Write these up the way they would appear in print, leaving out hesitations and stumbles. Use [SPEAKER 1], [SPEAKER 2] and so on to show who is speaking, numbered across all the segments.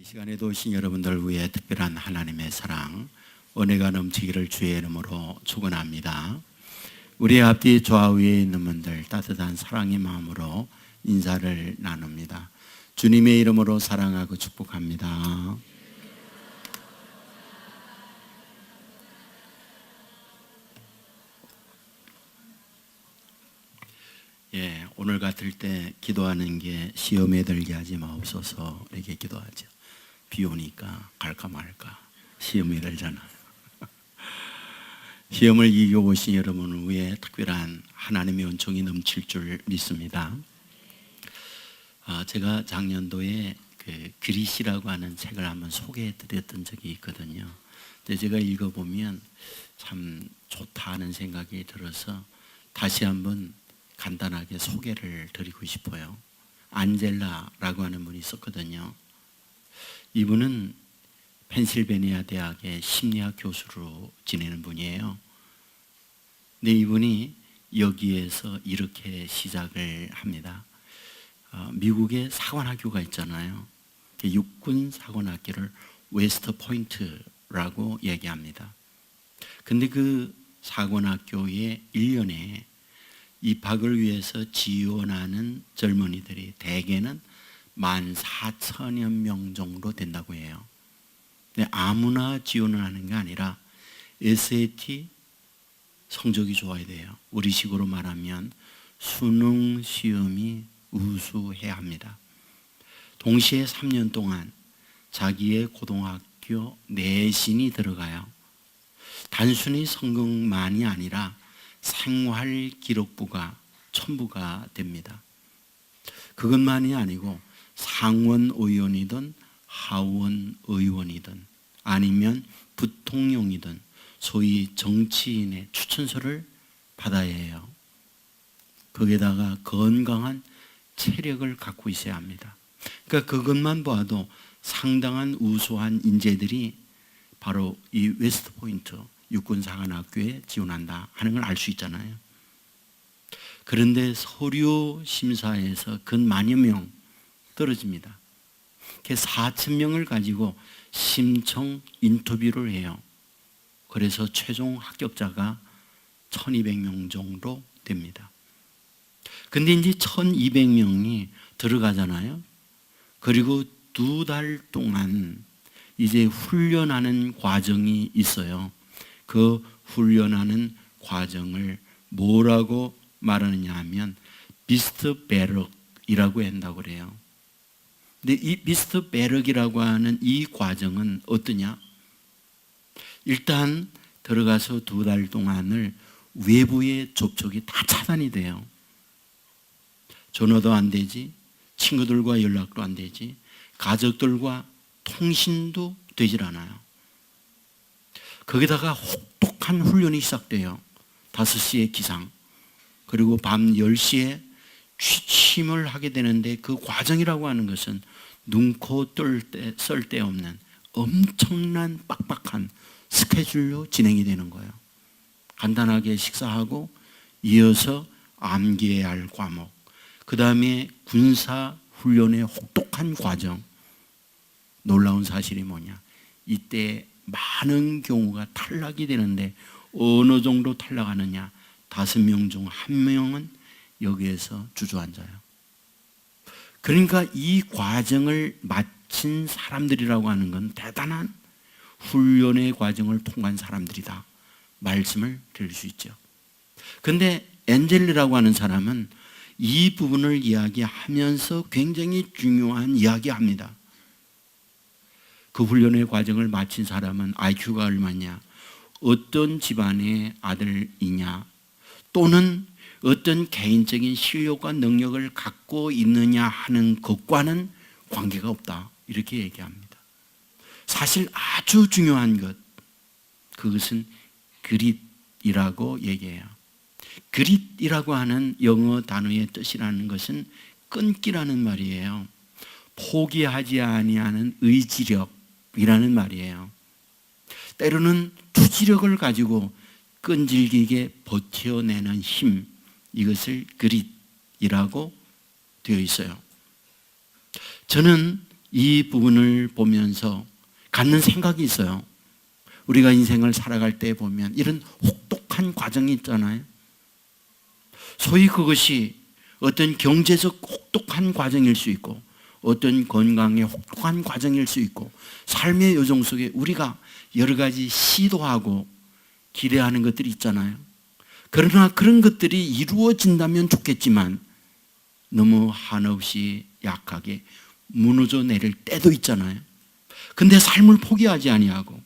[SPEAKER 1] 시간에도 오신 여러분들 위해 특별한 하나님의 사랑, 은혜가 넘치기를 주의 이름으로 축원합니다. 우리 앞뒤 좌우에 있는 분들 따뜻한 사랑의 마음으로 인사를 나눕니다. 주님의 이름으로 사랑하고 축복합니다. 오늘 같을 때 기도하는 게 시험에 들게 하지 마옵소서 이렇게 기도하죠. 비 오니까 갈까 말까 시험에 들잖아요. 시험을 이겨오신 여러분을 위해 특별한 하나님의 은총이 넘칠 줄 믿습니다. 제가 작년도에 그릿이라고 하는 책을 한번 소개해 드렸던 적이 있거든요. 근데 제가 읽어보면 참 좋다 하는 생각이 들어서 다시 한번 간단하게 소개를 드리고 싶어요. 안젤라라고 하는 분이 있었거든요. 이분은 펜실베니아 대학의 심리학 교수로 지내는 분이에요. 근데 이분이 여기에서 이렇게 시작을 합니다. 미국의 사관학교가 있잖아요. 육군 사관학교를 웨스트 포인트라고 얘기합니다. 근데 그 사관학교에 1년에 입학을 위해서 지원하는 젊은이들이 대개는 14,000여 명 정도 된다고 해요. 근데 아무나 지원을 하는 게 아니라 SAT 성적이 좋아야 돼요. 우리식으로 말하면 수능 시험이 우수해야 합니다. 동시에 3년 동안 자기의 고등학교 내신이 들어가요. 단순히 성적만이 아니라 생활기록부가 첨부가 됩니다. 그것만이 아니고 상원 의원이든 하원 의원이든 아니면 부통령이든 소위 정치인의 추천서를 받아야 해요. 거기에다가 건강한 체력을 갖고 있어야 합니다. 그러니까 그것만 봐도 상당한 우수한 인재들이 바로 이 웨스트 포인트 육군사관학교에 지원한다 하는 걸 알 수 있잖아요. 그런데 서류 심사에서 근 만여 명 떨어집니다. 4,000명을 가지고 심청 인터뷰를 해요. 그래서 최종 합격자가 1,200명 정도 됩니다. 근데 이제 1,200명이 들어가잖아요. 그리고 2달 동안 이제 훈련하는 과정이 있어요. 그 훈련하는 과정을 뭐라고 말하느냐 하면 비스트 베럭이라고 한다고 그래요. 근데 이 비스트 베럭이라고 하는 이 과정은 어떠냐? 일단 들어가서 2달 동안을 외부의 접촉이 다 차단이 돼요. 전화도 안 되지, 친구들과 연락도 안 되지, 가족들과 통신도 되질 않아요. 거기다가 혹독한 훈련이 시작돼요. 5시에 기상, 그리고 밤 10시에 취침을 하게 되는데 그 과정이라고 하는 것은 눈코 썰 데 없는 엄청난 빡빡한 스케줄로 진행이 되는 거예요. 간단하게 식사하고 이어서 암기해야 할 과목, 그 다음에 군사훈련의 혹독한 과정. 놀라운 사실이 뭐냐, 이때 많은 경우가 탈락이 되는데 어느 정도 탈락하느냐, 5명 중 1명은 여기에서 주저앉아요. 그러니까 이 과정을 마친 사람들이라고 하는 건 대단한 훈련의 과정을 통과한 사람들이다 말씀을 드릴 수 있죠. 그런데 엔젤리라고 하는 사람은 이 부분을 이야기하면서 굉장히 중요한 이야기합니다. 그 훈련의 과정을 마친 사람은 IQ가 얼마냐, 어떤 집안의 아들이냐, 또는 어떤 개인적인 실력과 능력을 갖고 있느냐 하는 것과는 관계가 없다 이렇게 얘기합니다. 사실 아주 중요한 것, 그것은 그릿이라고 얘기해요. 그릿이라고 하는 영어 단어의 뜻이라는 것은 끈기라는 말이에요. 포기하지 아니하는 의지력이라는 말이에요. 때로는 투지력을 가지고 끈질기게 버텨내는 힘, 이것을 그릿이라고 되어 있어요. 저는 이 부분을 보면서 갖는 생각이 있어요. 우리가 인생을 살아갈 때 보면 이런 혹독한 과정이 있잖아요. 소위 그것이 어떤 경제적 혹독한 과정일 수 있고, 어떤 건강의 혹독한 과정일 수 있고, 삶의 요정 속에 우리가 여러 가지 시도하고 기대하는 것들이 있잖아요. 그러나 그런 것들이 이루어진다면 좋겠지만 너무 한없이 약하게 무너져 내릴 때도 있잖아요. 근데 삶을 포기하지 아니하고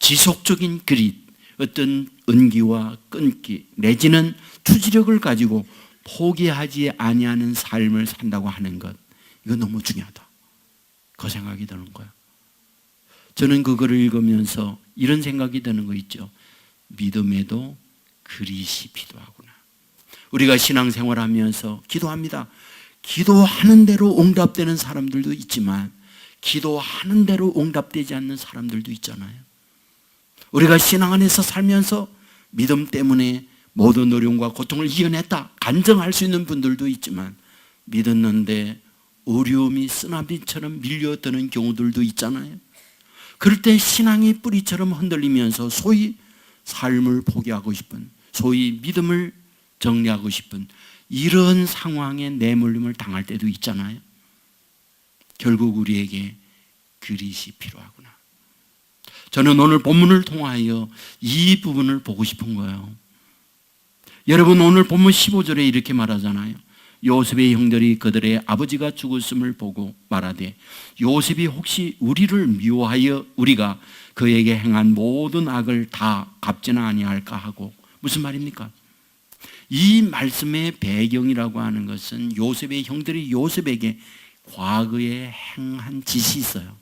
[SPEAKER 1] 지속적인 그릿, 어떤 은기와 끈기 내지는 투지력을 가지고 포기하지 아니하는 삶을 산다고 하는 것, 이거 너무 중요하다, 그 생각이 드는 거예요. 저는 그거를 읽으면서 이런 생각이 드는 거 있죠. 믿음에도 그릿이 필요하구나. 우리가 신앙생활하면서 기도합니다. 기도하는 대로 응답되는 사람들도 있지만 기도하는 대로 응답되지 않는 사람들도 있잖아요. 우리가 신앙 안에서 살면서 믿음 때문에 모든 어려움과 고통을 이겨냈다 간증할 수 있는 분들도 있지만, 믿었는데 어려움이 쓰나미처럼 밀려드는 경우들도 있잖아요. 그럴 때 신앙이 뿌리처럼 흔들리면서 소위 삶을 포기하고 싶은, 소위 믿음을 정리하고 싶은 이런 상황에 내몰림을 당할 때도 있잖아요. 결국 우리에게 그릿이 필요하구나. 저는 오늘 본문을 통하여 이 부분을 보고 싶은 거예요. 여러분, 오늘 본문 15절에 이렇게 말하잖아요. 요셉의 형들이 그들의 아버지가 죽었음을 보고 말하되 요셉이 혹시 우리를 미워하여 우리가 그에게 행한 모든 악을 다 갚지는 아니할까 하고. 무슨 말입니까? 이 말씀의 배경이라고 하는 것은 요셉의 형들이 요셉에게 과거에 행한 짓이 있어요.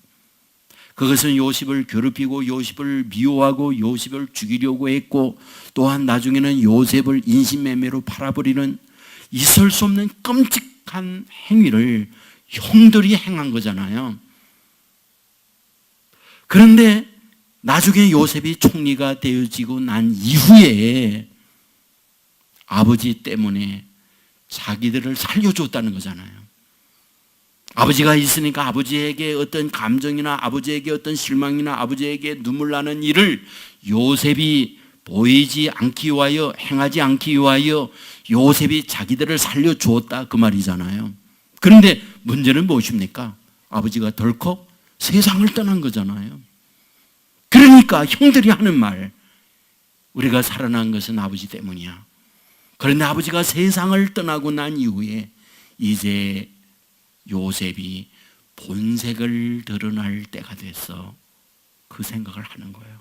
[SPEAKER 1] 그것은 요셉을 괴롭히고 요셉을 미워하고 요셉을 죽이려고 했고, 또한 나중에는 요셉을 인신매매로 팔아버리는 있을 수 없는 끔찍한 행위를 형들이 행한 거잖아요. 그런데 나중에 요셉이 총리가 되어지고 난 이후에 아버지 때문에 자기들을 살려줬다는 거잖아요. 아버지가 있으니까 아버지에게 어떤 감정이나 아버지에게 어떤 실망이나 아버지에게 눈물 나는 일을 요셉이 보이지 않기 위하여, 행하지 않기 위하여 요셉이 자기들을 살려주었다, 그 말이잖아요. 그런데 문제는 무엇입니까? 아버지가 덜컥 세상을 떠난 거잖아요. 그러니까 형들이 하는 말, 우리가 살아난 것은 아버지 때문이야. 그런데 아버지가 세상을 떠나고 난 이후에 이제 요셉이 본색을 드러날 때가 됐어, 그 생각을 하는 거예요.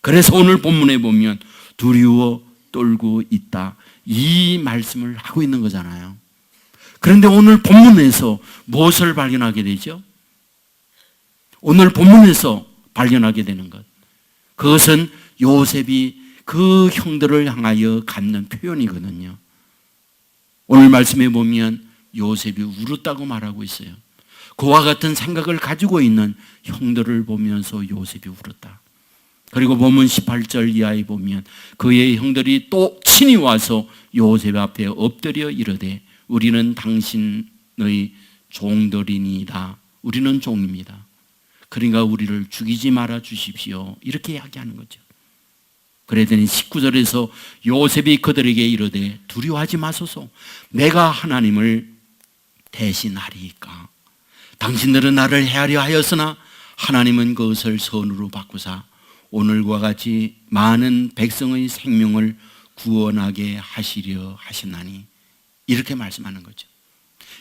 [SPEAKER 1] 그래서 오늘 본문에 보면 두려워 떨고 있다, 이 말씀을 하고 있는 거잖아요. 그런데 오늘 본문에서 무엇을 발견하게 되죠? 오늘 본문에서 발견하게 되는 것, 그것은 요셉이 그 형들을 향하여 갖는 표현이거든요. 오늘 말씀에 보면 요셉이 울었다고 말하고 있어요. 그와 같은 생각을 가지고 있는 형들을 보면서 요셉이 울었다. 그리고 본문 18절 이하에 보면 그의 형들이 또 친히 와서 요셉 앞에 엎드려 이르되 우리는 당신의 종들이니이다. 우리는 종입니다. 그러니까 우리를 죽이지 말아 주십시오, 이렇게 이야기하는 거죠. 그러더니 19절에서 요셉이 그들에게 이르되 두려워하지 마소서, 내가 하나님을 대신하리이까. 당신들은 나를 해하려 하였으나 하나님은 그것을 선으로 바꾸사 오늘과 같이 많은 백성의 생명을 구원하게 하시려 하셨나니, 이렇게 말씀하는 거죠.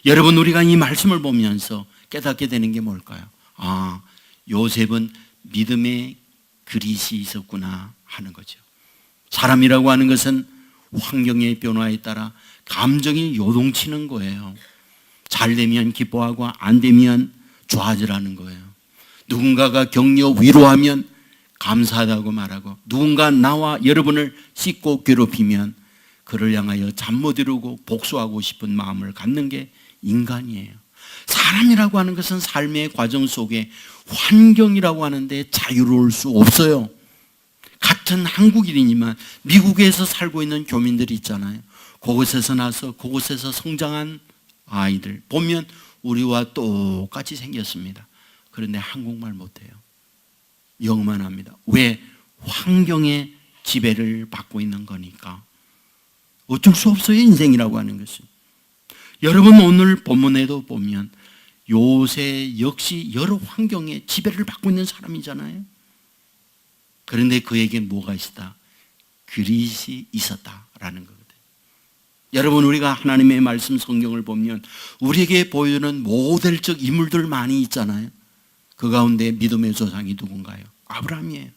[SPEAKER 1] 여러분, 우리가 이 말씀을 보면서 깨닫게 되는 게 뭘까요? 아, 요셉은 믿음의 그릿이 있었구나 하는 거죠. 사람이라고 하는 것은 환경의 변화에 따라 감정이 요동치는 거예요. 잘 되면 기뻐하고 안 되면 좌절하는 거예요. 누군가가 격려 위로하면 감사하다고 말하고, 누군가 나와 여러분을 씻고 괴롭히면 그를 향하여 잠 못 이루고 복수하고 싶은 마음을 갖는 게 인간이에요. 사람이라고 하는 것은 삶의 과정 속에 환경이라고 하는데 자유로울 수 없어요. 같은 한국인이지만 미국에서 살고 있는 교민들이 있잖아요. 그곳에서 나서 그곳에서 성장한 아이들 보면 우리와 똑같이 생겼습니다. 그런데 한국말 못해요. 영어만 합니다. 왜? 환경의 지배를 받고 있는 거니까. 어쩔 수 없어요. 인생이라고 하는 것은. 여러분 오늘 본문에도 보면 요새 역시 여러 환경의 지배를 받고 있는 사람이잖아요. 그런데 그에게 뭐가 있었다? 그릿이 있었다라는 거거든요. 여러분 우리가 하나님의 말씀 성경을 보면 우리에게 보여주는 모델적 인물들 많이 있잖아요. 그 가운데 믿음의 조상이 누군가요? 아브라함이에요.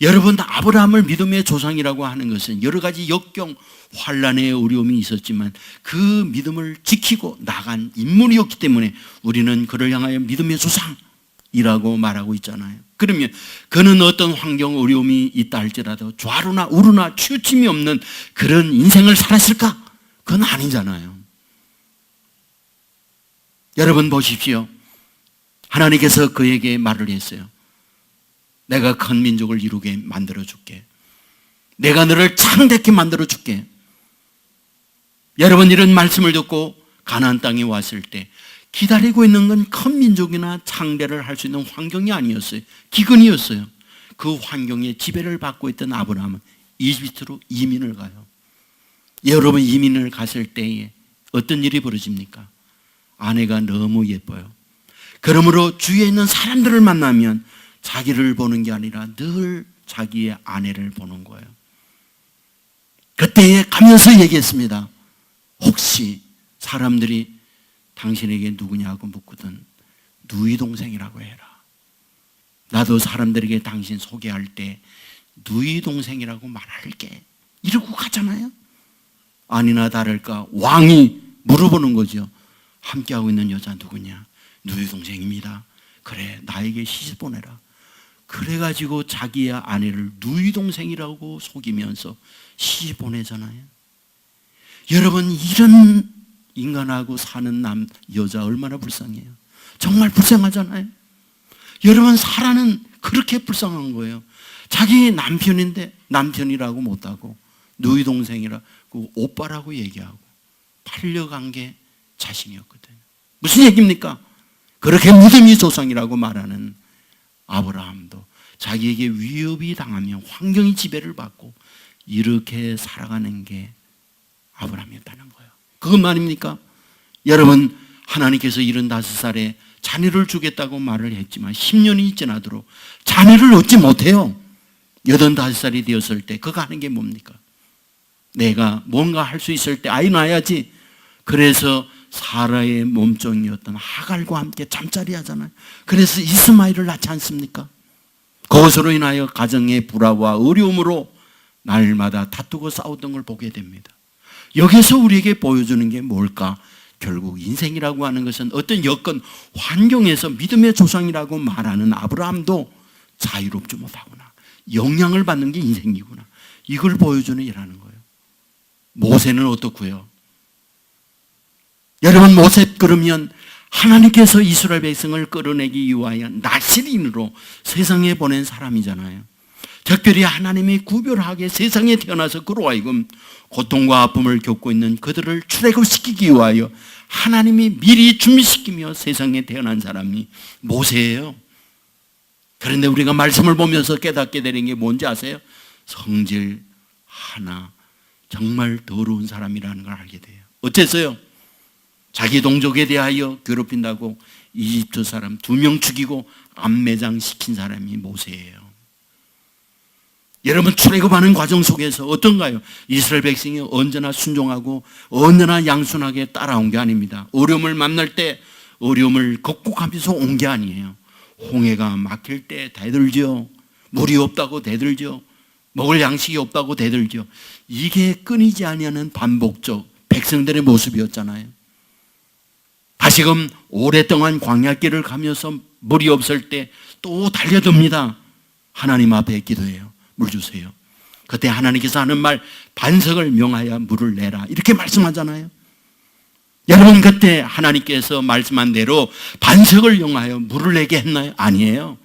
[SPEAKER 1] 여러분 아브라함을 믿음의 조상이라고 하는 것은 여러 가지 역경, 환난의 어려움이 있었지만 그 믿음을 지키고 나간 인물이었기 때문에 우리는 그를 향하여 믿음의 조상이라고 말하고 있잖아요. 그러면 그는 어떤 환경 어려움이 있다 할지라도 좌로나 우로나 치우침이 없는 그런 인생을 살았을까? 그건 아니잖아요. 여러분 보십시오. 하나님께서 그에게 말을 했어요. 내가 큰 민족을 이루게 만들어줄게. 내가 너를 창대케 만들어줄게. 여러분 이런 말씀을 듣고 가나안 땅에 왔을 때 기다리고 있는 건 큰 민족이나 창대를 할 수 있는 환경이 아니었어요. 기근이었어요. 그 환경에 지배를 받고 있던 아브라함은 이집트로 이민을 가요. 여러분 이민을 갔을 때에 어떤 일이 벌어집니까? 아내가 너무 예뻐요. 그러므로 주위에 있는 사람들을 만나면 자기를 보는 게 아니라 늘 자기의 아내를 보는 거예요. 그때에 가면서 얘기했습니다. 혹시 사람들이 당신에게 누구냐고 묻거든 누이 동생이라고 해라. 나도 사람들에게 당신 소개할 때 누이 동생이라고 말할게. 이러고 가잖아요. 아니나 다를까 왕이 물어보는 거죠. 함께하고 있는 여자 누구냐? 누이 동생입니다. 그래 나에게 시집 보내라. 그래가지고 자기의 아내를 누이 동생이라고 속이면서 시집 보내잖아요. 여러분 이런 인간하고 사는 여자 얼마나 불쌍해요. 정말 불쌍하잖아요. 여러분 사라는 그렇게 불쌍한 거예요. 자기 남편인데 남편이라고 못하고 누이 동생이라고 오빠라고 얘기하고 팔려간 게 자신이었거든요. 무슨 얘기입니까? 그렇게 믿음의 조상이라고 말하는 아브라함도 자기에게 위협이 당하며 환경의 지배를 받고 이렇게 살아가는 게 아브라함이었다는 거예요. 그것만입니까? 여러분 하나님께서 75살에 자녀를 주겠다고 말을 했지만 10년이 지나도록 자녀를 얻지 못해요. 85살이 되었을 때 그가 하는 게 뭡니까? 내가 뭔가 할 수 있을 때 아이 낳아야지. 그래서 사라의 몸종이었던 하갈과 함께 잠자리 하잖아요. 그래서 이스마엘을 낳지 않습니까? 그것으로 인하여 가정의 불화와 어려움으로 날마다 다투고 싸웠던 걸 보게 됩니다. 여기서 우리에게 보여주는 게 뭘까? 결국 인생이라고 하는 것은 어떤 여건, 환경에서 믿음의 조상이라고 말하는 아브라함도 자유롭지 못하구나. 영향을 받는 게 인생이구나. 이걸 보여주는 일하는 거예요. 모세는 어떻고요? 여러분 모세 그러면 하나님께서 이스라엘 백성을 끌어내기 위하여 나시린으로 세상에 보낸 사람이잖아요. 특별히 하나님이 구별하게 세상에 태어나서 그로 하여금 고통과 아픔을 겪고 있는 그들을 출애굽시키기 위하여 하나님이 미리 준비시키며 세상에 태어난 사람이 모세예요. 그런데 우리가 말씀을 보면서 깨닫게 되는 게 뭔지 아세요? 성질 하나 정말 더러운 사람이라는 걸 알게 돼요. 어째서요? 자기 동족에 대하여 괴롭힌다고 이집트 사람 2명 죽이고 암매장 시킨 사람이 모세예요. 여러분 출애굽하는 과정 속에서 어떤가요? 이스라엘 백성이 언제나 순종하고 언제나 양순하게 따라온 게 아닙니다. 어려움을 만날 때 어려움을 극복하면서 온 게 아니에요. 홍해가 막힐 때 대들죠. 물이 없다고 대들죠. 먹을 양식이 없다고 대들죠. 이게 끊이지 아니하는 반복적 백성들의 모습이었잖아요. 다시금 오랫동안 광야길을 가면서 물이 없을 때 또 달려듭니다. 하나님 앞에 기도해요. 물 주세요. 그때 하나님께서 하는 말 반석을 명하여 물을 내라 이렇게 말씀하잖아요. 여러분 그때 하나님께서 말씀한 대로 반석을 명하여 물을 내게 했나요? 아니에요.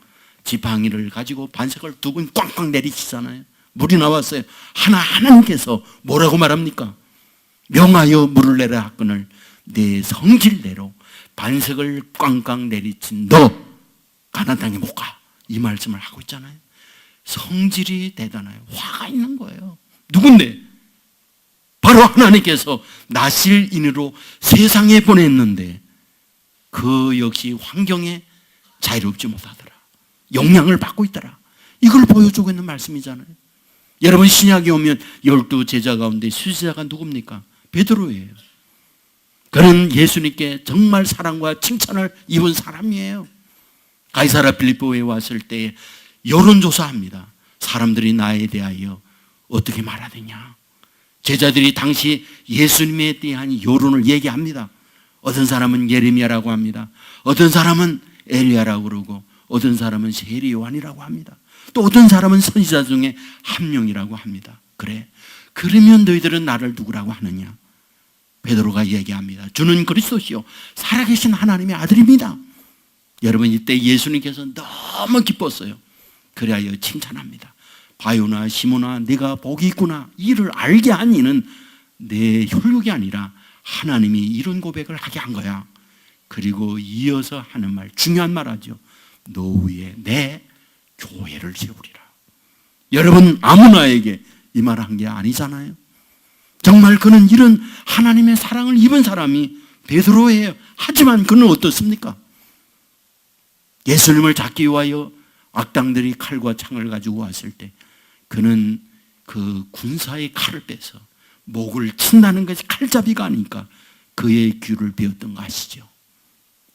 [SPEAKER 1] 지팡이를 가지고 반석을 두 번 꽝꽝 내리치잖아요. 물이 나왔어요. 하나님께서 뭐라고 말합니까? 명하여 물을 내라 하거늘 내 성질대로 반석을 꽝꽝 내리친 너 가나안 땅에 못 가. 이 말씀을 하고 있잖아요. 성질이 대단해요. 화가 있는 거예요. 누군데? 바로 하나님께서 나실인으로 세상에 보냈는데 그 역시 환경에 자유롭지 못하더라. 영향을 받고 있더라. 이걸 보여주고 있는 말씀이잖아요. 여러분, 신약에 오면 12 제자 가운데 수제자가 누굽니까? 베드로예요. 그는 예수님께 정말 사랑과 칭찬을 입은 사람이에요. 가이사라 빌립보에 왔을 때 여론조사합니다. 사람들이 나에 대하여 어떻게 말하느냐. 제자들이 당시 예수님에 대한 여론을 얘기합니다. 어떤 사람은 예레미야라고 합니다. 어떤 사람은 엘리야라고 그러고 어떤 사람은 세리 요한이라고 합니다. 또 어떤 사람은 선지자 중에 한 명이라고 합니다. 그래, 그러면 너희들은 나를 누구라고 하느냐? 베드로가 얘기합니다. 주는 그리스도시요 살아계신 하나님의 아들입니다. 여러분, 이때 예수님께서 너무 기뻤어요. 그래야 칭찬합니다. 바요나 시모나 네가 복이 있구나. 이를 알게 한 이는 내 혈육이 아니라 하나님이 이런 고백을 하게 한 거야. 그리고 이어서 하는 말, 중요한 말 하죠. 너 위에 내 교회를 세우리라. 여러분, 아무나에게 이 말을 한 게 아니잖아요. 정말 그는 이런 하나님의 사랑을 입은 사람이 베드로예요. 하지만 그는 어떻습니까? 예수님을 잡기 위하여 악당들이 칼과 창을 가지고 왔을 때 그는 그 군사의 칼을 빼서 목을 친다는 것이 칼잡이가 아니니까 그의 귀를 베었던 거 아시죠?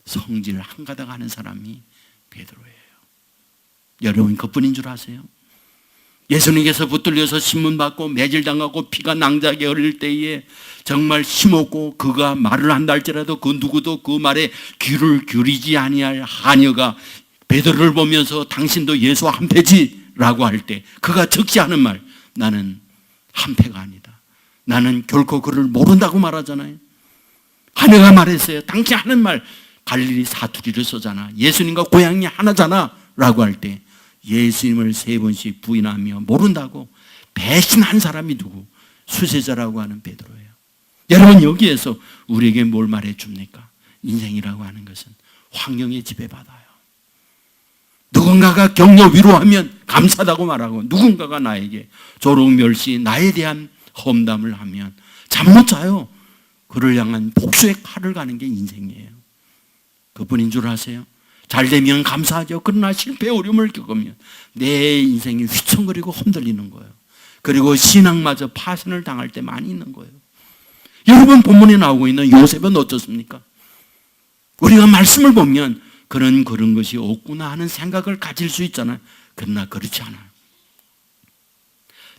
[SPEAKER 1] 성질 한가닥 하는 사람이 베드로예요. 여러분, 그뿐인 줄 아세요? 예수님께서 붙들려서 신문받고 매질당하고 피가 낭자게 흘릴 때에 정말 힘없고 그가 말을 한다 할지라도 그 누구도 그 말에 귀를 기울이지 아니할 하녀가 베드로를 보면서 당신도 예수 한패지라고 할 때 그가 적시하는 말, 나는 한패가 아니다. 나는 결코 그를 모른다고 말하잖아요. 하녀가 말했어요. 당신 하는 말 갈릴리 사투리를 쓰잖아. 예수님과 고향이 하나잖아 라고 할 때 예수님을 3번씩 부인하며 모른다고 배신한 사람이 누구? 수세자라고 하는 베드로예요. 여러분, 여기에서 우리에게 뭘 말해 줍니까? 인생이라고 하는 것은 환경에 지배받아요. 누군가가 격려 위로하면 감사하다고 말하고 누군가가 나에게 조롱 멸시 나에 대한 험담을 하면 잠 못 자요. 그를 향한 복수의 칼을 가는 게 인생이에요. 그뿐인 줄 아세요? 잘 되면 감사하죠. 그러나 실패 어려움을 겪으면 내 인생이 휘청거리고 흔들리는 거예요. 그리고 신앙마저 파산을 당할 때 많이 있는 거예요. 여러분, 본문에 나오고 있는 요셉은 어떻습니까? 우리가 말씀을 보면 그런 것이 없구나 하는 생각을 가질 수 있잖아요. 그러나 그렇지 않아요.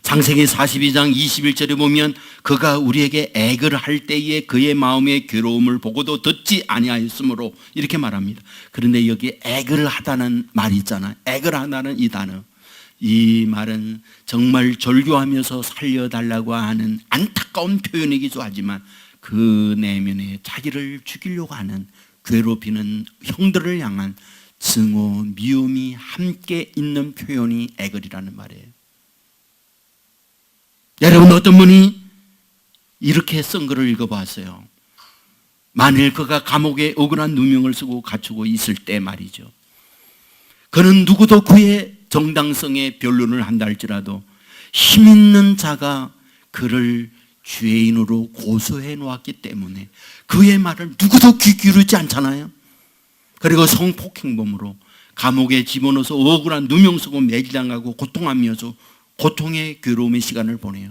[SPEAKER 1] 창세기 42장 21절에 보면 그가 우리에게 애를 할 때에 그의 마음의 괴로움을 보고도 듣지 아니하였으므로 이렇게 말합니다. 그런데 여기 애를 하다는 말이 있잖아요. 애를 하다는 이 단어, 이 말은 정말 절교하면서 살려달라고 하는 안타까운 표현이기도 하지만 그 내면에 자기를 죽이려고 하는 괴롭히는 형들을 향한 증오, 미움이 함께 있는 표현이 애걸이라는 말이에요. 여러분, 어떤 분이 이렇게 쓴 글을 읽어봤어요. 만일 그가 감옥에 억울한 누명을 쓰고 갇히고 있을 때 말이죠. 그는 누구도 그의 정당성에 변론을 한다 할지라도 힘 있는 자가 그를 죄인으로 고소해 놓았기 때문에 그의 말을 누구도 귀 기울이지 않잖아요. 그리고 성폭행범으로 감옥에 집어넣어서 억울한 누명 쓰고 매질당하고 고통하면서 고통의 괴로움의 시간을 보내요.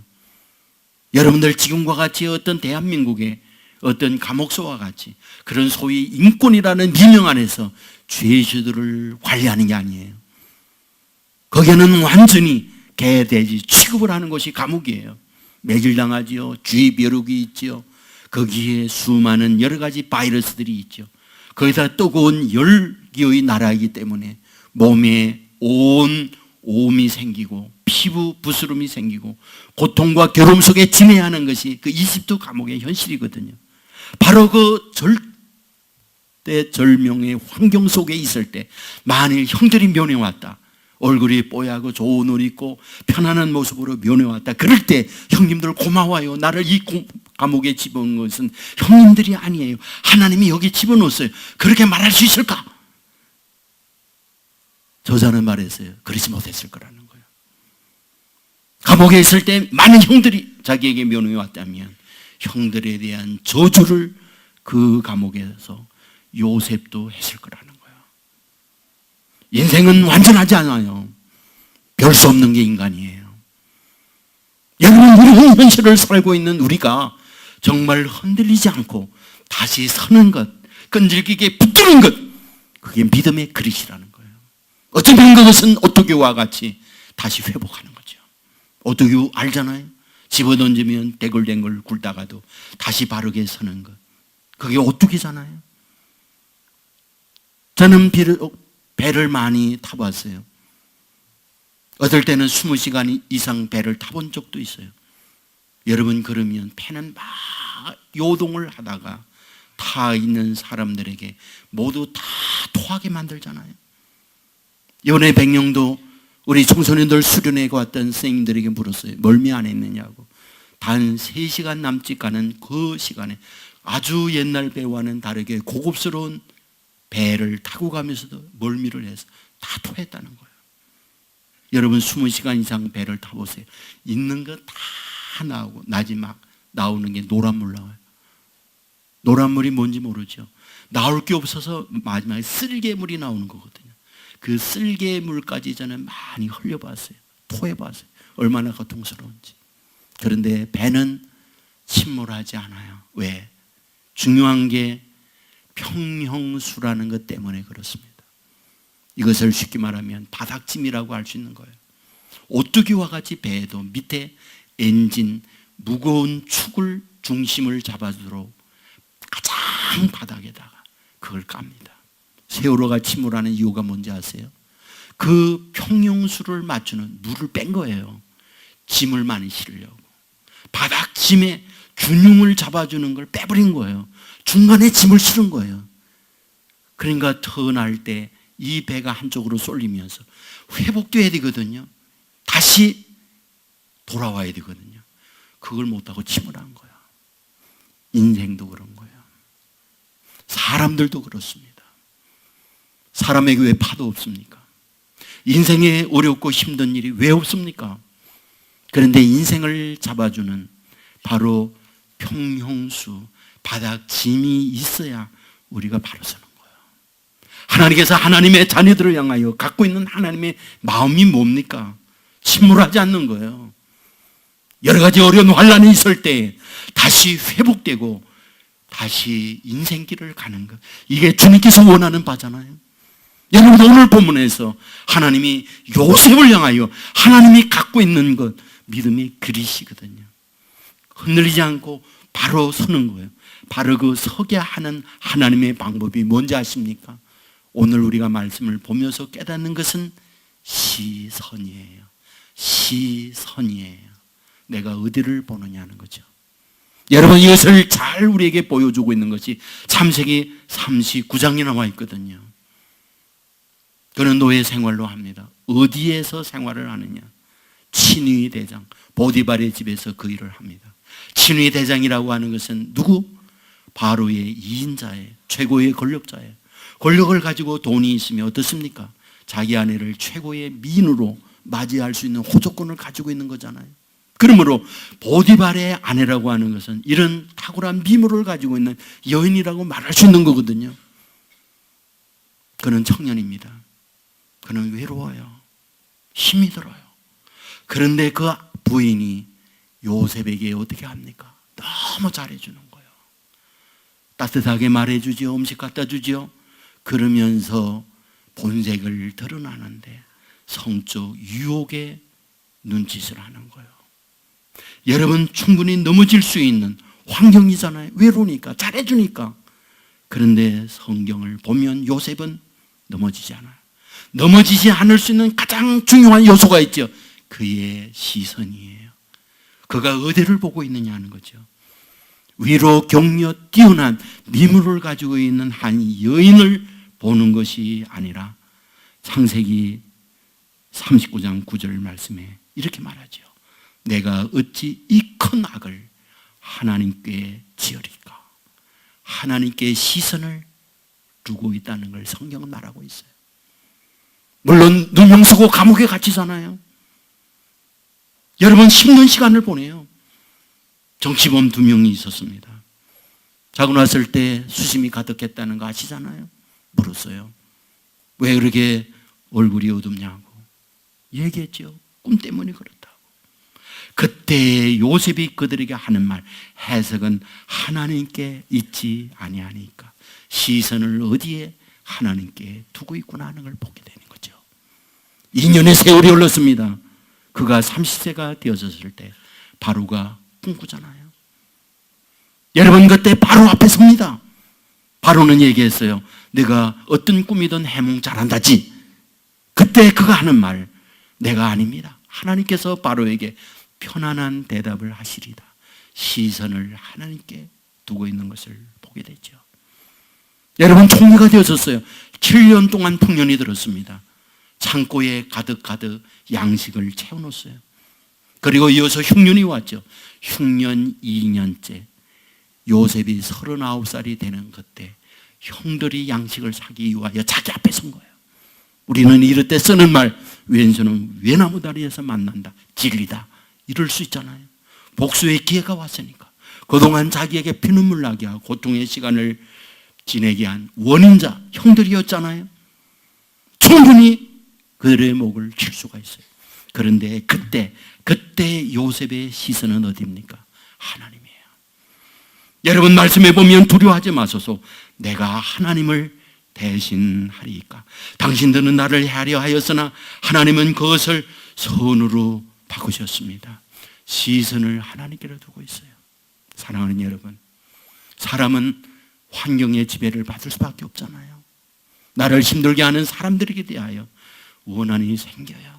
[SPEAKER 1] 여러분들, 지금과 같이 어떤 대한민국의 어떤 감옥소와 같이 그런 소위 인권이라는 미명 안에서 죄수들을 관리하는 게 아니에요. 거기는 완전히 개, 돼지 취급을 하는 곳이 감옥이에요. 매질당하지요. 쥐벼룩이 있지요. 거기에 수많은 여러 가지 바이러스들이 있죠. 거기다 뜨거운 열기의 나라이기 때문에 몸에 온 오음이 생기고 피부 부스름이 생기고 고통과 괴로움 속에 지내야 하는 것이 그 이집트 감옥의 현실이거든요. 바로 그 절대절명의 환경 속에 있을 때 만일 형들이 면회 왔다. 얼굴이 뽀얗고 좋은 옷 입고 편안한 모습으로 면회왔다. 그럴 때 형님들 고마워요. 나를 이 감옥에 집어넣은 것은 형님들이 아니에요. 하나님이 여기 집어넣었어요. 그렇게 말할 수 있을까? 저자는 말했어요. 그러지 못했을 거라는 거예요. 감옥에 있을 때 많은 형들이 자기에게 면회에 왔다면 형들에 대한 저주를 그 감옥에서 요셉도 했을 거라는 거예요. 인생은 완전하지 않아요. 별 수 없는 게 인간이에요. 여러분, 이런 현실을 살고 있는 우리가 정말 흔들리지 않고 다시 서는 것, 끈질기게 붙드는 것, 그게 믿음의 그릇이라는 거예요. 어쩌면 그것은 오뚜기와 같이 다시 회복하는 거죠. 오뚜기 알잖아요. 집어던지면 댕글댕글 굴다가도 다시 바르게 서는 것, 그게 오뚜기잖아요. 저는 배를 많이 타봤어요. 어떨 때는 20시간 이상 배를 타본 적도 있어요. 여러분, 그러면 배는 막 요동을 하다가 타 있는 사람들에게 모두 다 토하게 만들잖아요. 이번에 백령도 우리 청소년들 수련회 왔던 선생님들에게 물었어요. 멀미 안 했느냐고. 단 3시간 남짓 가는 그 시간에 아주 옛날 배와는 다르게 고급스러운 배를 타고 가면서도 멀미를 해서 다 토했다는 거예요. 여러분, 20시간 이상 배를 타보세요. 있는 거 다 나오고 마지막 나오는 게 노란물 나와요. 노란물이 뭔지 모르죠. 나올 게 없어서 마지막에 쓸개물이 나오는 거거든요. 그 쓸개물까지 저는 많이 흘려봤어요. 토해봤어요. 얼마나 고통스러운지. 그런데 배는 침몰하지 않아요. 왜? 중요한 게 평형수라는 것 때문에 그렇습니다. 이것을 쉽게 말하면 바닥짐이라고 할 수 있는 거예요. 오뚜기와 같이 배에도 밑에 엔진, 무거운 축을 중심을 잡아주도록 가장 바닥에다가 그걸 깝니다. 세월호가 침몰하는 이유가 뭔지 아세요? 그 평형수를 맞추는 물을 뺀 거예요. 짐을 많이 실으려고. 바닥 짐에 균형을 잡아주는 걸 빼버린 거예요. 중간에 짐을 실은 거예요. 그러니까 턴할 때 이 배가 한쪽으로 쏠리면서 회복돼야 되거든요. 다시 돌아와야 되거든요. 그걸 못하고 침몰한 거예요. 인생도 그런 거예요. 사람들도 그렇습니다. 사람에게 왜 파도 없습니까? 인생에 어렵고 힘든 일이 왜 없습니까? 그런데 인생을 잡아주는 바로 평형수, 바닥 짐이 있어야 우리가 바로 서는 거예요. 하나님께서 하나님의 자녀들을 향하여 갖고 있는 하나님의 마음이 뭡니까? 침몰하지 않는 거예요. 여러 가지 어려운 환란이 있을 때 다시 회복되고 다시 인생길을 가는 것, 이게 주님께서 원하는 바잖아요. 여러분, 오늘 본문에서 하나님이 요셉을 향하여 하나님이 갖고 있는 것, 믿음의 그릇이거든요. 흔들리지 않고 바로 서는 거예요. 바로 그 서게 하는 하나님의 방법이 뭔지 아십니까? 오늘 우리가 말씀을 보면서 깨닫는 것은 시선이에요. 시선이에요. 내가 어디를 보느냐는 거죠. 여러분, 이것을 잘 우리에게 보여주고 있는 것이 창세기 39장에 나와 있거든요. 그는 노예 생활로 합니다. 어디에서 생활을 하느냐? 친위 대장 보디발의 집에서 그 일을 합니다. 친위 대장이라고 하는 것은 누구? 바로의 2인자예요. 최고의 권력자예요. 권력을 가지고 돈이 있으면 어떻습니까? 자기 아내를 최고의 미인으로 맞이할 수 있는 호조권을 가지고 있는 거잖아요. 그러므로 보디발의 아내라고 하는 것은 이런 탁월한 미모를 가지고 있는 여인이라고 말할 수 있는 거거든요. 그는 청년입니다. 그는 외로워요. 힘이 들어요. 그런데 그 부인이 요셉에게 어떻게 합니까? 너무 잘해주는 거예요. 따뜻하게 말해주지요. 음식 갖다 주지요. 그러면서 본색을 드러나는데 성적 유혹의 눈짓을 하는 거예요. 여러분, 충분히 넘어질 수 있는 환경이잖아요. 외로우니까, 잘해주니까. 그런데 성경을 보면 요셉은 넘어지지 않아요. 넘어지지 않을 수 있는 가장 중요한 요소가 있죠. 그의 시선이에요. 그가 어디를 보고 있느냐 하는 거죠. 위로 격려 뛰어난 미모를 가지고 있는 한 여인을 보는 것이 아니라 창세기 39장 9절 말씀에 이렇게 말하죠. 내가 어찌 이 큰 악을 하나님께 지으리까. 하나님께 시선을 두고 있다는 걸 성경은 말하고 있어요. 물론 누명 쓰고 감옥에 갇히잖아요. 여러분 힘든 시간을 보내요. 정치범 2명이 있었습니다. 자고 났을 때 수심이 가득했다는 거 아시잖아요. 물었어요. 왜 그렇게 얼굴이 어둡냐고. 얘기했죠. 꿈 때문에 그렇다고. 그때 요셉이 그들에게 하는 말, 해석은 하나님께 있지 아니하니까 시선을 어디에 하나님께 두고 있구나 하는 걸 보게 되는 거죠. 2년의 세월이 흘렀습니다. 그가 30세가 되어졌을 때 바로가 꿈꾸잖아요. 여러분 그때 바로 앞에 섭니다. 바로는 얘기했어요. 내가 어떤 꿈이든 해몽 잘한다지. 그때 그가 하는 말, 내가 아닙니다. 하나님께서 바로에게 편안한 대답을 하시리다. 시선을 하나님께 두고 있는 것을 보게 되죠. 여러분 총리가 되었었어요. 7년 동안 풍년이 들었습니다. 창고에 가득 양식을 채워놓았어요. 그리고 이어서 흉년이 왔죠. 흉년 2년째 요셉이 39살이 되는 그때 형들이 양식을 사기 위하여 자기 앞에 선 거예요. 우리는 이럴 때 쓰는 말, 왼손은 외나무 다리에서 만난다. 진리다. 이럴 수 있잖아요. 복수의 기회가 왔으니까. 그동안 자기에게 피눈물 나게 하고 고통의 시간을 지내게 한 원인자 형들이었잖아요. 충분히 그들의 목을 칠 수가 있어요. 그런데 그때 요셉의 시선은 어디입니까? 하나님이에요. 여러분 말씀해 보면 두려워하지 마소서. 내가 하나님을 대신하리이까. 당신들은 나를 해하려 하였으나 하나님은 그것을 선으로 바꾸셨습니다. 시선을 하나님께로 두고 있어요. 사랑하는 여러분, 사람은 환경의 지배를 받을 수밖에 없잖아요. 나를 힘들게 하는 사람들에게 대하여 원한이 생겨요.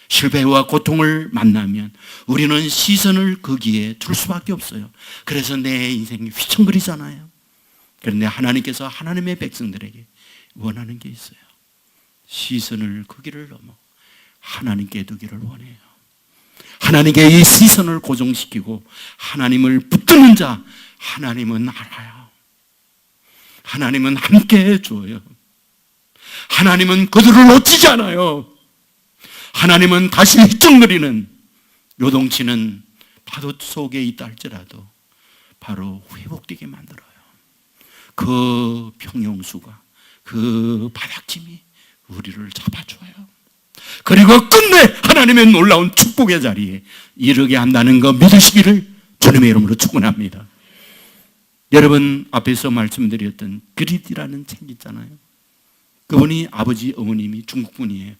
[SPEAKER 1] 실패와 고통을 만나면 우리는 시선을 거기에 둘 수밖에 없어요. 그래서 내 인생이 휘청거리잖아요. 그런데 하나님께서 하나님의 백성들에게 원하는 게 있어요. 시선을 거기를 넘어 하나님께 두기를 원해요. 하나님께 이 시선을 고정시키고 하나님을 붙드는 자, 하나님은 알아요. 하나님은 함께 해줘요. 하나님은 그들을 놓치지 않아요. 하나님은 다시 휘청거리는 요동치는 파도 속에 있다 할지라도 바로 회복되게 만들어요. 그 평용수가, 그 바닥짐이 우리를 잡아줘요. 그리고 끝내 하나님의 놀라운 축복의 자리에 이르게 한다는 거 믿으시기를 주님의 이름으로 축원합니다. 여러분 앞에서 말씀드렸던 그릿이라는 책 있잖아요. 그분이 아버지 어머님이 중국분이에요.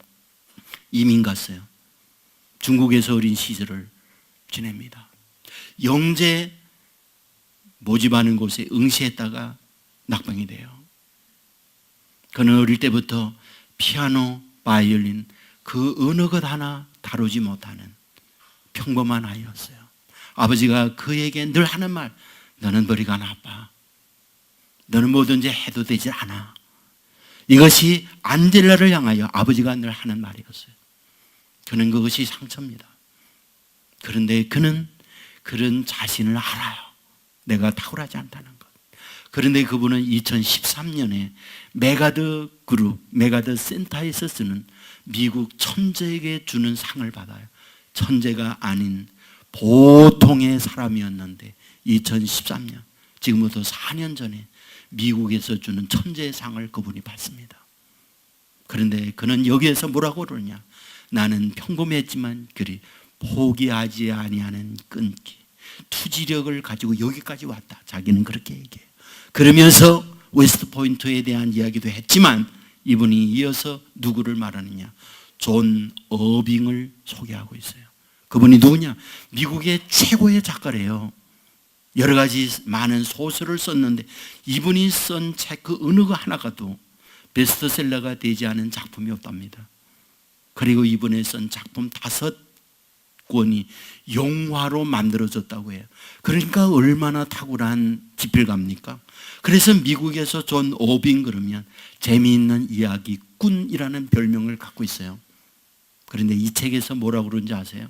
[SPEAKER 1] 이민 갔어요. 중국에서 어린 시절을 지냅니다. 영재 모집하는 곳에 응시했다가 낙방이 돼요. 그는 어릴 때부터 피아노, 바이올린 그 어느 것 하나 다루지 못하는 평범한 아이였어요. 아버지가 그에게 늘 하는 말, 너는 머리가 나빠. 너는 뭐든지 해도 되지 않아. 이것이 안젤라를 향하여 아버지가 늘 하는 말이었어요. 그는 그것이 상처입니다. 그런데 그는 그런 자신을 알아요. 내가 탁월하지 않다는 것. 그런데 그분은 2013년에 메가더 그룹, 메가더 센터에서 쓰는 미국 천재에게 주는 상을 받아요. 천재가 아닌 보통의 사람이었는데 2013년, 지금부터 4년 전에 미국에서 주는 천재의 상을 그분이 받습니다. 그런데 그는 여기에서 뭐라고 그러냐? 나는 평범했지만 그리 포기하지 아니하는 끈기, 투지력을 가지고 여기까지 왔다. 자기는 그렇게 얘기해요. 그러면서 웨스트 포인트에 대한 이야기도 했지만 이분이 이어서 누구를 말하느냐? 존 어빙을 소개하고 있어요. 그분이 누구냐? 미국의 최고의 작가래요. 여러 가지 많은 소설을 썼는데 이분이 쓴 책 그 어느 거 하나가도 베스트셀러가 되지 않은 작품이 없답니다. 그리고 이분이 쓴 작품 5권이 영화로 만들어졌다고 해요. 그러니까 얼마나 탁월한 지필가입니까? 그래서 미국에서 존 오빙 그러면 재미있는 이야기꾼이라는 별명을 갖고 있어요. 그런데 이 책에서 뭐라고 그러는지 아세요?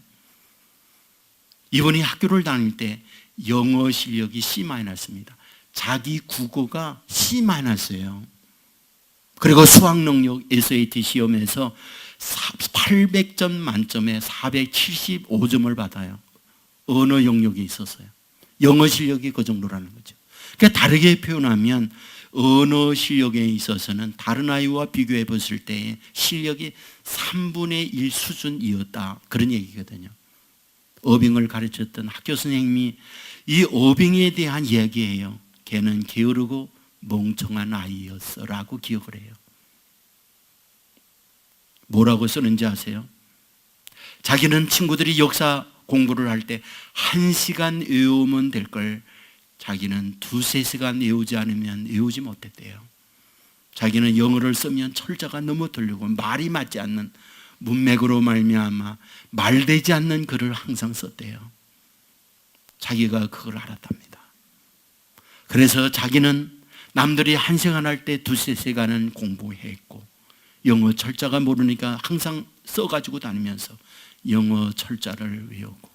[SPEAKER 1] 이분이 학교를 다닐 때 영어 실력이 C-입니다. 자기 국어가 C-예요. 그리고 수학 능력 SAT 시험에서 800점 만점에 475점을 받아요. 언어 영역에 있었어요. 영어 실력이 그 정도라는 거죠. 그러니까 다르게 표현하면 언어 실력에 있어서는 다른 아이와 비교해 봤을 때 실력이 3분의 1 수준이었다, 그런 얘기거든요. 어빙을 가르쳤던 학교 선생님이 이 어빙에 대한 이야기예요. 걔는 게으르고 멍청한 아이였어 라고 기억을 해요. 뭐라고 쓰는지 아세요? 자기는 친구들이 역사 공부를 할 때 1시간 외우면 될 걸 자기는 2-3시간 외우지 않으면 외우지 못했대요. 자기는 영어를 쓰면 철자가 너무 들리고 말이 맞지 않는, 문맥으로 말미암아 말되지 않는 글을 항상 썼대요. 자기가 그걸 알았답니다. 그래서 자기는 남들이 1시간 할 때 2-3시간은 공부했고, 영어 철자가 모르니까 항상 써가지고 다니면서 영어 철자를 외우고,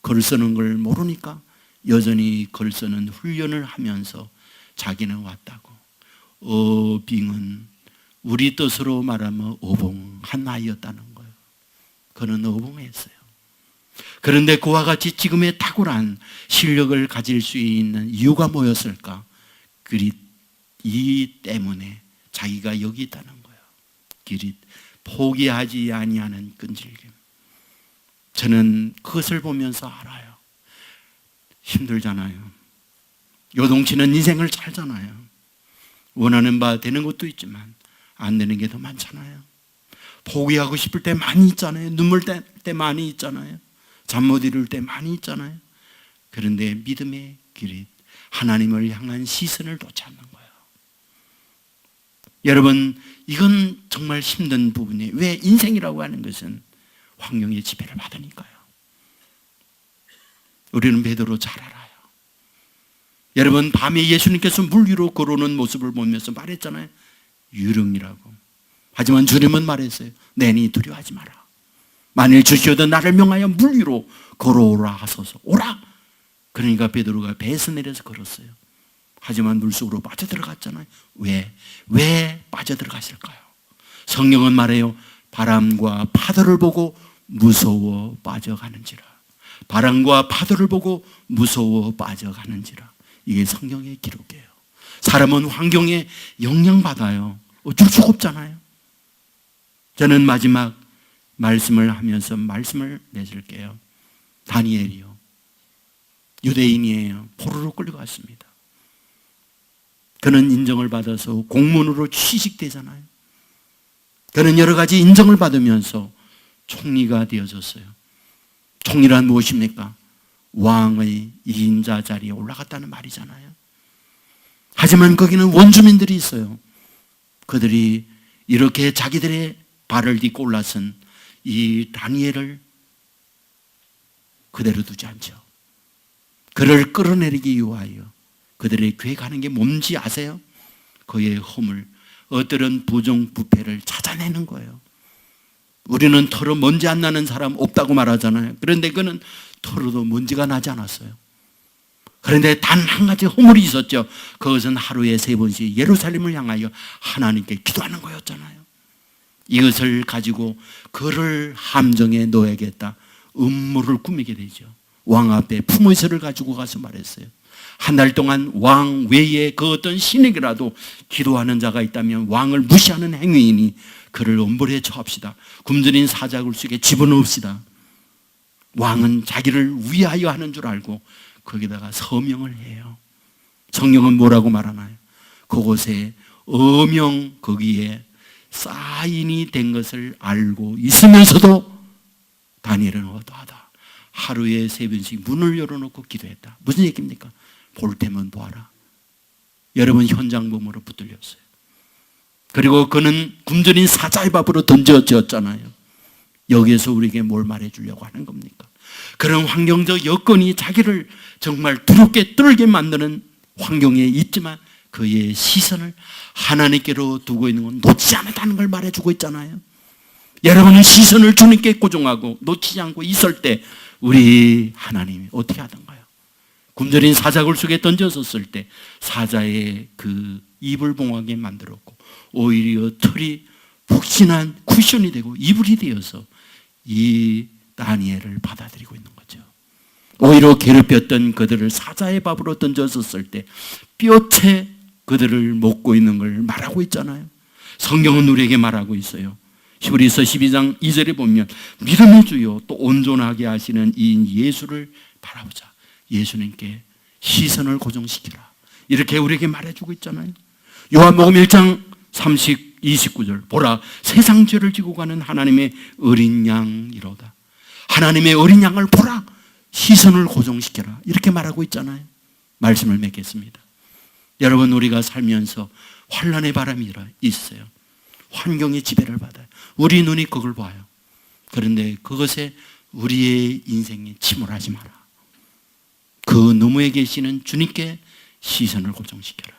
[SPEAKER 1] 글 쓰는 걸 모르니까 여전히 글 쓰는 훈련을 하면서 자기는 왔다고. 어빙은 우리 뜻으로 말하면 어봉한 아이였다는 거예요. 그는 어봉했어요. 그런데 그와 같이 지금의 탁월한 실력을 가질 수 있는 이유가 뭐였을까? 이 때문에 자기가 여기 있다는 거예요. 기릿, 포기하지 아니하는 끈질김. 저는 그것을 보면서 알아요. 힘들잖아요. 요동치는 인생을 살잖아요. 원하는 바 되는 것도 있지만 안 되는 게 더 많잖아요. 포기하고 싶을 때 많이 있잖아요. 눈물 때 많이 있잖아요. 잠 못 이룰 때 많이 있잖아요. 그런데 믿음의 길이 하나님을 향한 시선을 놓지 않는 거예요. 여러분, 이건 정말 힘든 부분이에요. 왜? 인생이라고 하는 것은 환경의 지배를 받으니까요. 우리는 베드로 잘 알아요. 여러분, 밤에 예수님께서 물 위로 걸어오는 모습을 보면서 말했잖아요. 유령이라고. 하지만 주님은 말했어요. 내니 두려워하지 마라. 만일 주시어도 나를 명하여 물 위로 걸어오라 하소서. 오라. 그러니까 베드로가 배에서 내려서 걸었어요. 하지만 물속으로 빠져들어갔잖아요. 왜 빠져들어갔을까요? 성경은 말해요. 바람과 파도를 보고 무서워 빠져가는지라. 바람과 파도를 보고 무서워 빠져가는지라. 이게 성경의 기록이에요. 사람은 환경에 영향받아요. 어쩔 수가 없잖아요. 저는 마지막 말씀을 하면서 말씀을 맺을게요. 다니엘이요. 유대인이에요. 포로로 끌려갔습니다. 그는 인정을 받아서 공문으로 취직되잖아요. 그는 여러 가지 인정을 받으면서 총리가 되어졌어요. 총리란 무엇입니까? 왕의 2인자 자리에 올라갔다는 말이잖아요. 하지만 거기는 원주민들이 있어요. 그들이 이렇게 자기들의 발을 딛고 올라선 이 다니엘을 그대로 두지 않죠. 그를 끌어내리기 위하여 그들의 계획하는 게 뭔지 아세요? 그의 허물, 어떤 부정부패를 찾아내는 거예요. 우리는 털어 먼지 안 나는 사람 없다고 말하잖아요. 그런데 그는 털어도 먼지가 나지 않았어요. 그런데 단 한 가지 허물이 있었죠. 그것은 하루에 3번씩 예루살렘을 향하여 하나님께 기도하는 거였잖아요. 이것을 가지고 그를 함정에 넣어야겠다. 음모를 꾸미게 되죠. 왕 앞에 품의서를 가지고 가서 말했어요. 한 달 동안 왕 외에 그 어떤 신에게라도 기도하는 자가 있다면 왕을 무시하는 행위이니 그를 엄벌에 처합시다. 굶주린 사자굴 속에 집어넣읍시다. 왕은 자기를 위하여 하는 줄 알고 거기다가 서명을 해요. 성경은 뭐라고 말하나요? 그곳에 어명 거기에 사인이 된 것을 알고 있으면서도 다니엘은 어떠하다. 하루에 3번씩 문을 열어놓고 기도했다. 무슨 얘기입니까? 볼 때면 보아라. 여러분, 현장범으로 붙들렸어요. 그리고 그는 굶주린 사자의 밥으로 던져졌잖아요. 여기에서 우리에게 뭘 말해주려고 하는 겁니까? 그런 환경적 여건이 자기를 정말 두렵게 떨게 만드는 환경에 있지만 그의 시선을 하나님께로 두고 있는 건 놓치지 않았다는 걸 말해주고 있잖아요. 여러분은 시선을 주님께 고정하고 놓치지 않고 있을 때 우리 하나님이 어떻게 하던가요? 굶주린 사자굴 속에 던졌었을 때 사자의 그 입을 봉하게 만들었고 오히려 털이 푹신한 쿠션이 되고 이불이 되어서 이 다니엘을 받아들이고 있는 거죠. 오히려 괴롭혔던 그들을 사자의 밥으로 던졌었을 때 뼈채 그들을 먹고 있는 걸 말하고 있잖아요. 성경은 우리에게 말하고 있어요. 히브리서 12장 2절에 보면 믿음의 주요 또 온전하게 하시는 이인 예수를 바라보자. 예수님께 시선을 고정시키라. 이렇게 우리에게 말해주고 있잖아요. 요한복음 1장 29절 보라 세상 죄를 지고 가는 하나님의 어린 양이로다. 하나님의 어린 양을 보라. 시선을 고정시켜라. 이렇게 말하고 있잖아요. 말씀을 맺겠습니다. 여러분 우리가 살면서 환난의 바람이 있어요. 환경의 지배를 받아요. 우리 눈이 그걸 봐요. 그런데 그것에 우리의 인생에 침몰하지 마라. 그 너머에 계시는 주님께 시선을 고정시켜라.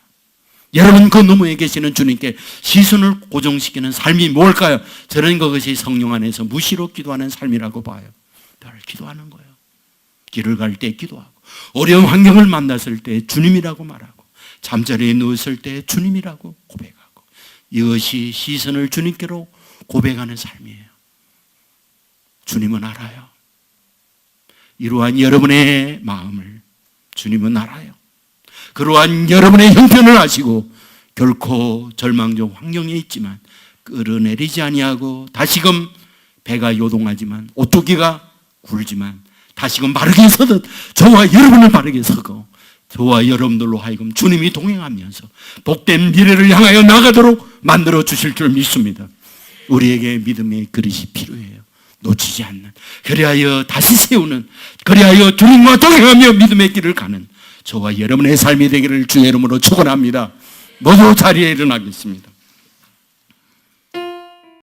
[SPEAKER 1] 여러분 그 너머에 계시는 주님께 시선을 고정시키는 삶이 뭘까요? 저는 그것이 성령 안에서 무시로 기도하는 삶이라고 봐요. 늘 기도하는 거예요. 길을 갈 때 기도하고 어려운 환경을 만났을 때 주님이라고 말하고 잠자리에 누웠을 때 주님이라고 고백하고 이것이 시선을 주님께로 고백하는 삶이에요. 주님은 알아요. 이러한 여러분의 마음을 주님은 알아요. 그러한 여러분의 형편을 아시고 결코 절망적 환경에 있지만 끌어내리지 아니하고 다시금 배가 요동하지만 오뚜기가 굴지만 다시금 바르게 서듯 저와 여러분을 바르게 서고 저와 여러분들로 하여금 주님이 동행하면서 복된 미래를 향하여 나가도록 만들어 주실 줄 믿습니다. 우리에게 믿음의 그릇이 필요해요. 놓치지 않는, 그리하여 다시 세우는, 그리하여 주님과 동행하며 믿음의 길을 가는 저와 여러분의 삶이 되기를 주의 이름으로 축원합니다. 모두 자리에 일어나겠습니다.